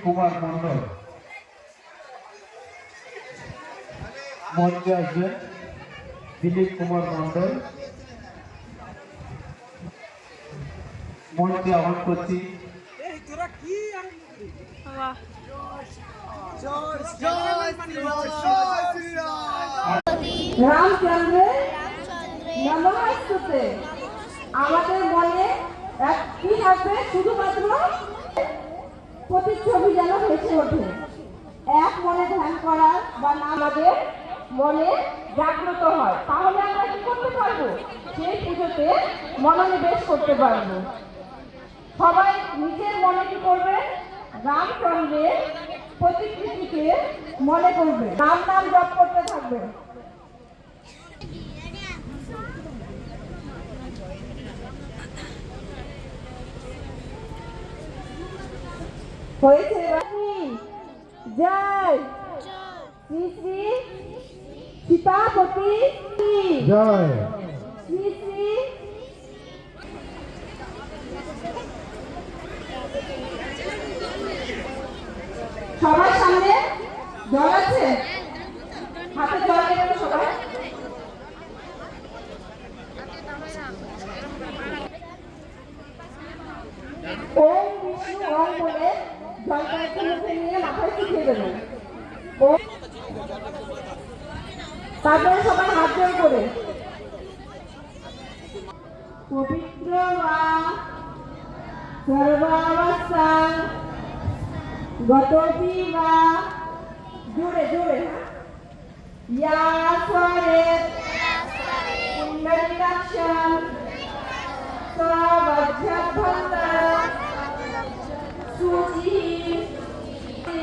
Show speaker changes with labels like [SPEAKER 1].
[SPEAKER 1] কুমার মন্ডল মঞ্চে আসবেন। দিলীপ কুমার মন্ডল মঞ্চে আহ্বান করছি।
[SPEAKER 2] রামচন্দ্রের নমস্তুতে। আমাদের মনে কি থাকবে? শুধুমাত্র প্রতিচ্ছবি যেন ভেসে ওঠে। এক মনে ধ্যান করার বা না আমাদের মনে জাগ্রত হয়, তাহলে আমরা কি করতে পারবো? সেই পুজোতে মনোনিবেশ করতে পারবো। সবাই নিজের মনে কি করবে? রামচন্দ্রের প্রতিকৃতিকে মনে করবে, রাম নাম জপ করতে থাকবে। হয়েছে জয় শ্রী শ্রী সীতাপতি
[SPEAKER 1] জয়
[SPEAKER 2] শ্রী শ্রী সবার সামনে জল আছে, হাতে জল দেবেন সবাই। ওম বিষ্ণু ওম বলে জলটা একটু মুখে নিয়ে মাথায় শিখিয়ে দেবেন। তারপরে সবাই হাত জোড় করে পবিত্র বা সর্বাবস্থা গতবি বা জোরে জোরে ইয়া স্বরে পুণ্ডরীকাক্ষ সবজ্জভন্ত